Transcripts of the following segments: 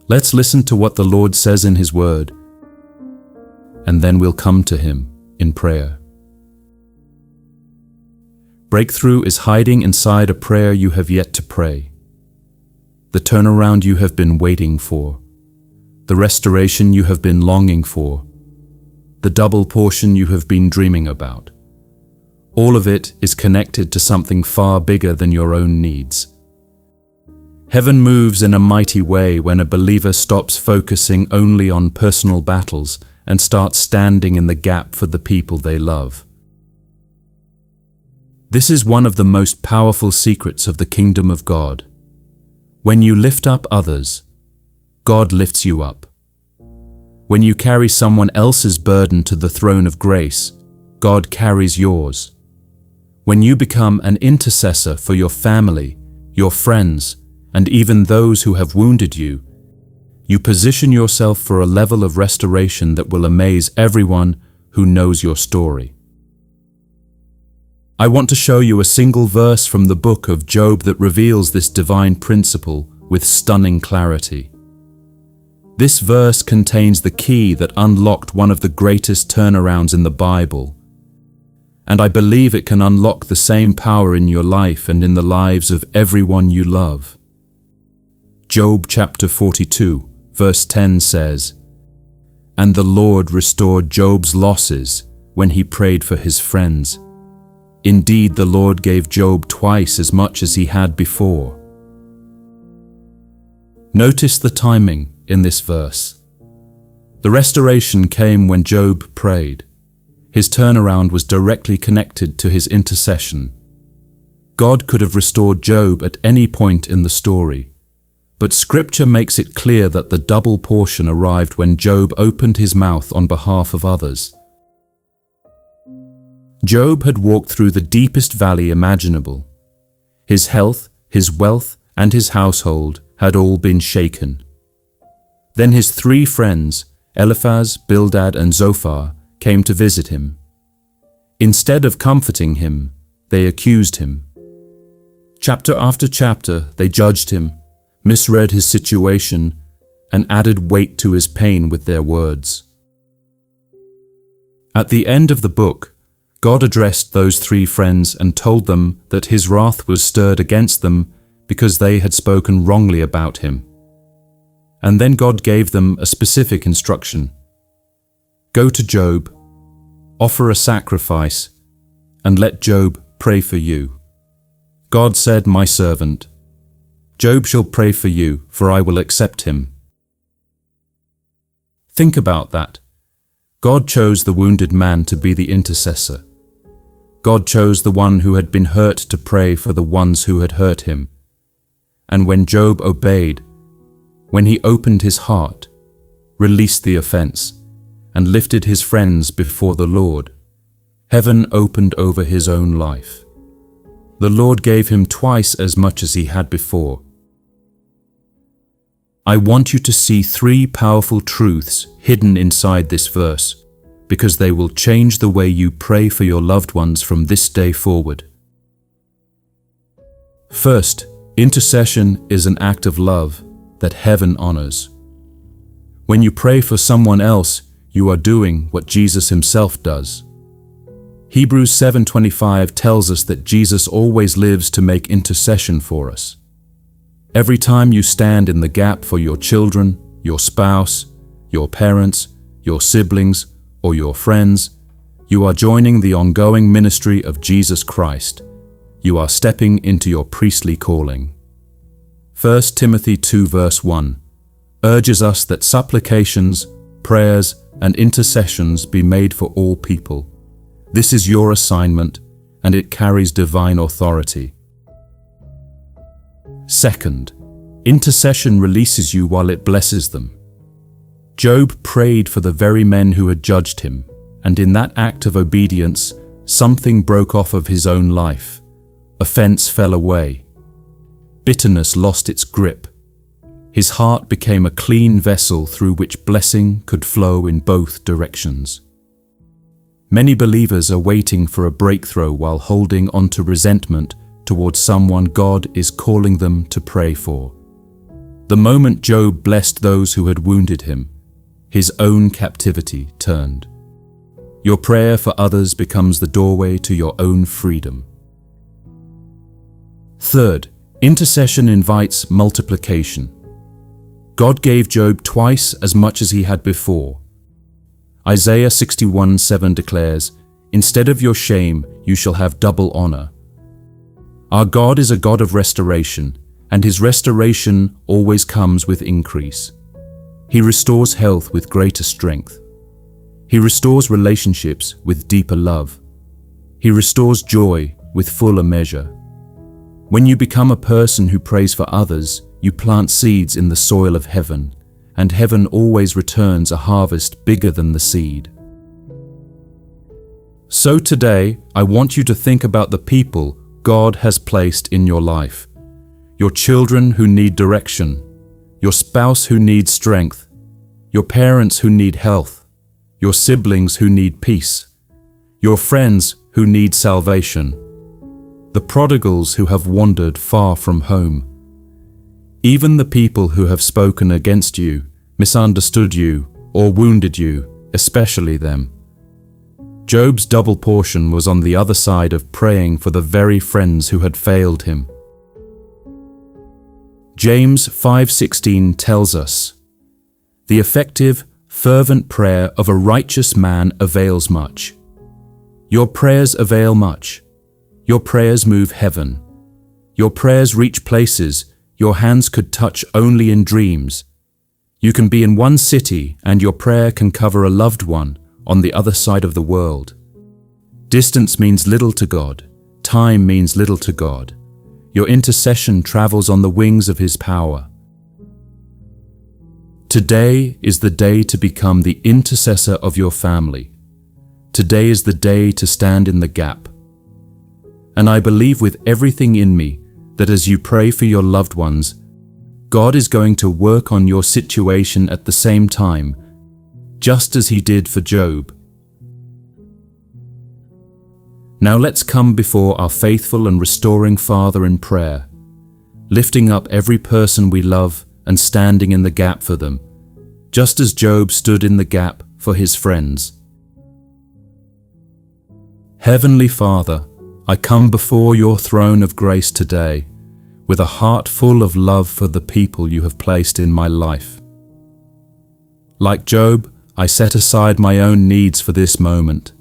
Let's listen to what the Lord says in His Word, and then we'll come to Him in prayer. Breakthrough is hiding inside a prayer you have yet to pray, the turnaround you have been waiting for, the restoration you have been longing for, the double portion you have been dreaming about. All of it is connected to something far bigger than your own needs. Heaven moves in a mighty way when a believer stops focusing only on personal battles and starts standing in the gap for the people they love. This is one of the most powerful secrets of the kingdom of God. When you lift up others, God lifts you up. When you carry someone else's burden to the throne of grace, God carries yours. When you become an intercessor for your family, your friends, and even those who have wounded you, you position yourself for a level of restoration that will amaze everyone who knows your story. I want to show you a single verse from the book of Job that reveals this divine principle with stunning clarity. This verse contains the key that unlocked one of the greatest turnarounds in the Bible, and I believe it can unlock the same power in your life and in the lives of everyone you love. Job chapter 42, verse 10 says, "And the Lord restored Job's losses when he prayed for his friends. Indeed, the Lord gave Job twice as much as he had before." Notice the timing in this verse. The restoration came when Job prayed. His turnaround was directly connected to his intercession. God could have restored Job at any point in the story, but Scripture makes it clear that the double portion arrived when Job opened his mouth on behalf of others. Job had walked through the deepest valley imaginable. His health, his wealth, and his household had all been shaken. Then his 3 friends, Eliphaz, Bildad, and Zophar, came to visit him. Instead of comforting him, they accused him. Chapter after chapter, they judged him, misread his situation, and added weight to his pain with their words. At the end of the book, God addressed those 3 friends and told them that His wrath was stirred against them because they had spoken wrongly about Him. And then God gave them a specific instruction. Go to Job, offer a sacrifice, and let Job pray for you. God said, "My servant, Job shall pray for you, for I will accept him." Think about that. God chose the wounded man to be the intercessor. God chose the one who had been hurt to pray for the ones who had hurt him. And when Job obeyed, when he opened his heart, released the offense, and lifted his friends before the Lord, heaven opened over his own life. The Lord gave him twice as much as he had before. I want you to see 3 powerful truths hidden inside this verse, because they will change the way you pray for your loved ones from this day forward. First, intercession is an act of love that heaven honors. When you pray for someone else, you are doing what Jesus himself does. Hebrews 7:25 tells us that Jesus always lives to make intercession for us. Every time you stand in the gap for your children, your spouse, your parents, your siblings, or your friends, you are joining the ongoing ministry of Jesus Christ. You are stepping into your priestly calling. 1 Timothy 2 verse 1 urges us that supplications, prayers, and intercessions be made for all people. This is your assignment, and it carries divine authority. Second, intercession releases you while it blesses them. Job prayed for the very men who had judged him, and in that act of obedience, something broke off of his own life. Offense fell away. Bitterness lost its grip. His heart became a clean vessel through which blessing could flow in both directions. Many believers are waiting for a breakthrough while holding onto resentment towards someone God is calling them to pray for. The moment Job blessed those who had wounded him, his own captivity turned. Your prayer for others becomes the doorway to your own freedom. Third, intercession invites multiplication. God gave Job twice as much as he had before. Isaiah 61:7 declares, "Instead of your shame, you shall have double honor." Our God is a God of restoration, and his restoration always comes with increase. He restores health with greater strength. He restores relationships with deeper love. He restores joy with fuller measure. When you become a person who prays for others, you plant seeds in the soil of heaven, and heaven always returns a harvest bigger than the seed. So today, I want you to think about the people God has placed in your life. Your children who need direction, your spouse who needs strength, your parents who need health, your siblings who need peace, your friends who need salvation, the prodigals who have wandered far from home, even the people who have spoken against you, misunderstood you, or wounded you, especially them. Job's double portion was on the other side of praying for the very friends who had failed him. James 5:16 tells us, "The effective, fervent prayer of a righteous man avails much." Your prayers avail much. Your prayers move heaven. Your prayers reach places your hands could touch only in dreams. You can be in one city and your prayer can cover a loved one on the other side of the world. Distance means little to God. Time means little to God. Your intercession travels on the wings of his power. Today is the day to become the intercessor of your family. Today is the day to stand in the gap. And I believe with everything in me that as you pray for your loved ones, God is going to work on your situation at the same time, just as he did for Job. Now let's come before our faithful and restoring Father in prayer, lifting up every person we love and standing in the gap for them, just as Job stood in the gap for his friends. Heavenly Father, I come before your throne of grace today with a heart full of love for the people you have placed in my life. Like Job, I set aside my own needs for this moment,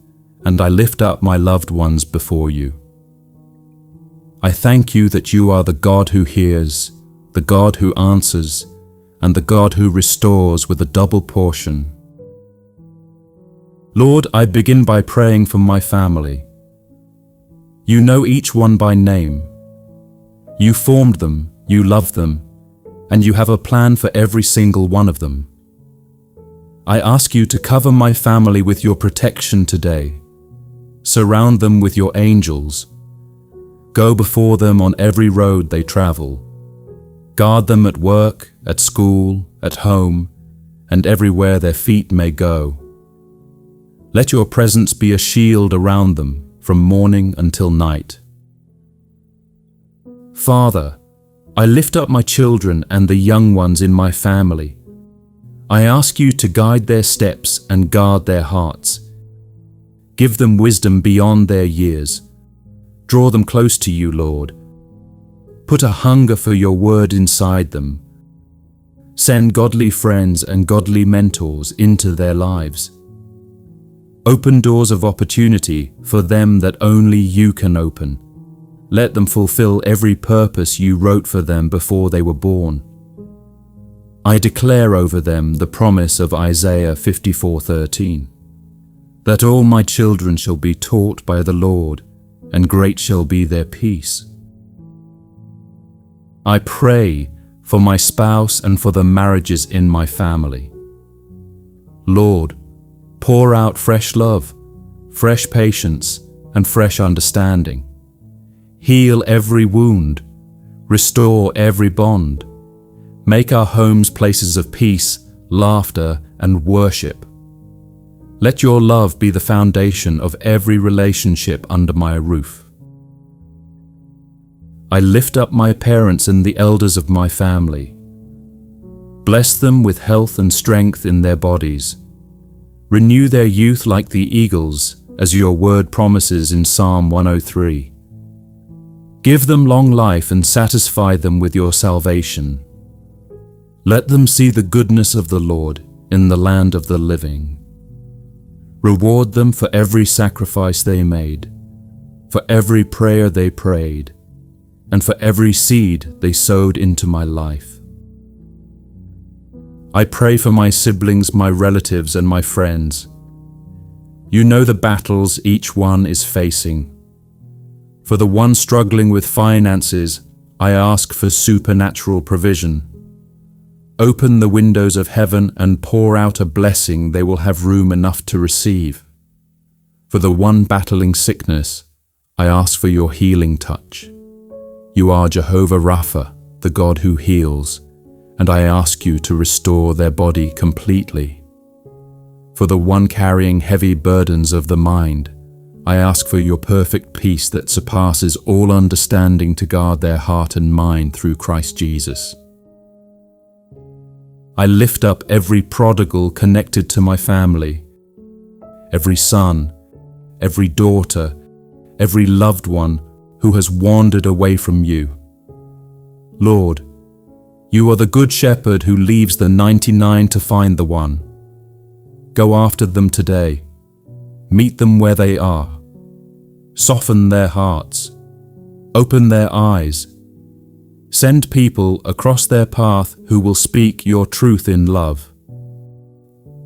and I lift up my loved ones before you. I thank you that you are the God who hears, the God who answers, and the God who restores with a double portion. Lord, I begin by praying for my family. You know each one by name. You formed them, you love them, and you have a plan for every single one of them. I ask you to cover my family with your protection today. Surround them with your angels. Go before them on every road they travel. Guard them at work, at school, at home, and everywhere their feet may go. Let your presence be a shield around them from morning until night. Father, I lift up my children and the young ones in my family. I ask you to guide their steps and guard their hearts. Give them wisdom beyond their years. Draw them close to you, Lord. Put a hunger for your word inside them. Send godly friends and godly mentors into their lives. Open doors of opportunity for them that only you can open. Let them fulfill every purpose you wrote for them before they were born. I declare over them the promise of Isaiah 54:13, that all my children shall be taught by the Lord, and great shall be their peace. I pray for my spouse and for the marriages in my family. Lord, pour out fresh love, fresh patience, and fresh understanding. Heal every wound, restore every bond. Make our homes places of peace, laughter, and worship. Let your love be the foundation of every relationship under my roof. I lift up my parents and the elders of my family. Bless them with health and strength in their bodies. Renew their youth like the eagles, as your word promises in Psalm 103. Give them long life and satisfy them with your salvation. Let them see the goodness of the Lord in the land of the living. Reward them for every sacrifice they made, for every prayer they prayed, and for every seed they sowed into my life. I pray for my siblings, my relatives, and my friends. You know the battles each one is facing. For the one struggling with finances, I ask for supernatural provision. Open the windows of heaven and pour out a blessing they will have room enough to receive. For the one battling sickness, I ask for your healing touch. You are Jehovah Rapha, the God who heals, and I ask you to restore their body completely. For the one carrying heavy burdens of the mind, I ask for your perfect peace that surpasses all understanding to guard their heart and mind through Christ Jesus. I lift up every prodigal connected to my family, every son, every daughter, every loved one who has wandered away from you. Lord, you are the good shepherd who leaves the 99 to find the one. Go after them today. Meet them where they are. Soften their hearts. Open their eyes. Send people across their path who will speak your truth in love.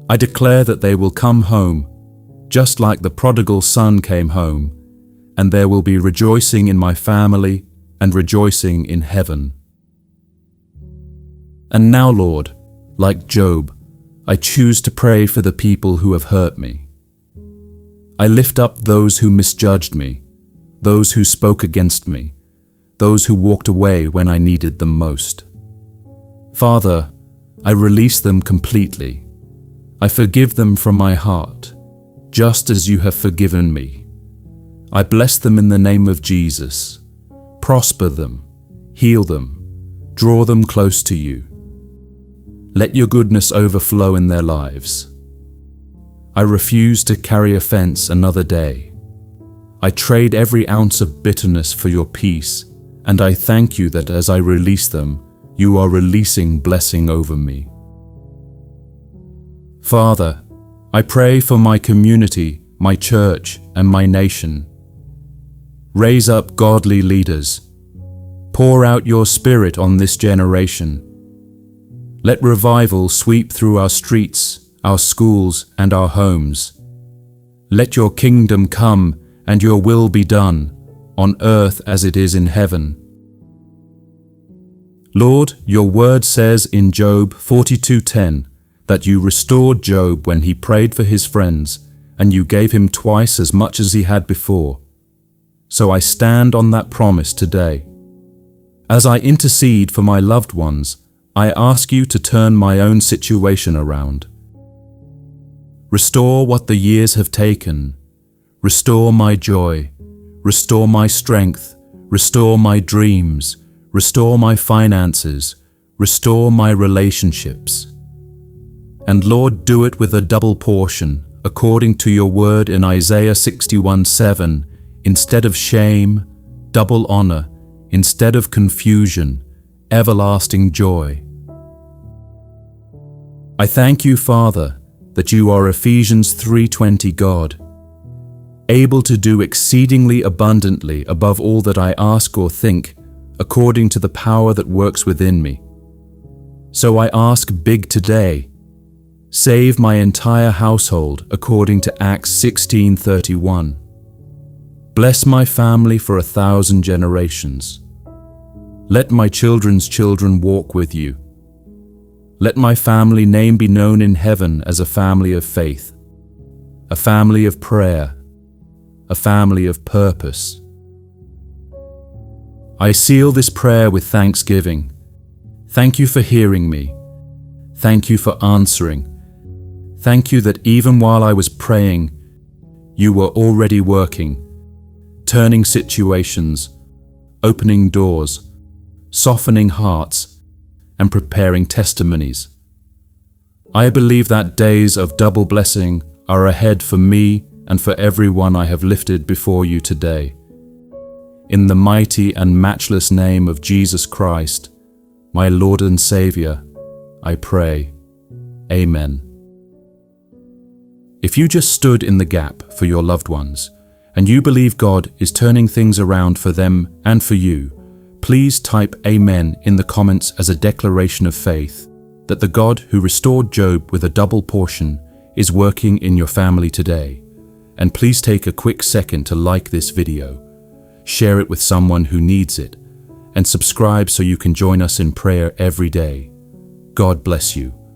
I declare that they will come home, just like the prodigal son came home, and there will be rejoicing in my family and rejoicing in heaven. And now, Lord, like Job, I choose to pray for the people who have hurt me. I lift up those who misjudged me, those who spoke against me, those who walked away when I needed them most. Father, I release them completely. I forgive them from my heart, just as you have forgiven me. I bless them in the name of Jesus. Prosper them, heal them, draw them close to you. Let your goodness overflow in their lives. I refuse to carry offense another day. I trade every ounce of bitterness for your peace, and I thank you that as I release them, you are releasing blessing over me. Father, I pray for my community, my church, and my nation. Raise up godly leaders. Pour out your Spirit on this generation. Let revival sweep through our streets, our schools, and our homes. Let your kingdom come and your will be done, on earth as it is in heaven. Lord, your word says in Job 42:10 that you restored Job when he prayed for his friends, and you gave him twice as much as he had before. So I stand on that promise today. As I intercede for my loved ones, I ask you to turn my own situation around. Restore what the years have taken. Restore my joy. Restore my strength. Restore my dreams. Restore my finances. Restore my relationships. And Lord, do it with a double portion, according to your word in Isaiah 61:7, instead of shame, double honor, instead of confusion, everlasting joy. I thank you, Father, that you are Ephesians 3:20 God, able to do exceedingly abundantly above all that I ask or think, according to the power that works within me. So I ask big today. Save my entire household according to Acts 16:31. Bless my family for 1,000 generations. Let my children's children walk with you. Let my family name be known in heaven as a family of faith, a family of prayer, a family of purpose. I seal this prayer with thanksgiving. Thank you for hearing me. Thank you for answering. Thank you that even while I was praying, you were already working, turning situations, opening doors, softening hearts, and preparing testimonies. I believe that days of double blessing are ahead for me and for everyone I have lifted before you today. In the mighty and matchless name of Jesus Christ, my Lord and Savior, I pray. Amen. If you just stood in the gap for your loved ones, and you believe God is turning things around for them and for you, please type Amen in the comments as a declaration of faith that the God who restored Job with a double portion is working in your family today. And please take a quick second to like this video, share it with someone who needs it, and subscribe so you can join us in prayer every day. God bless you.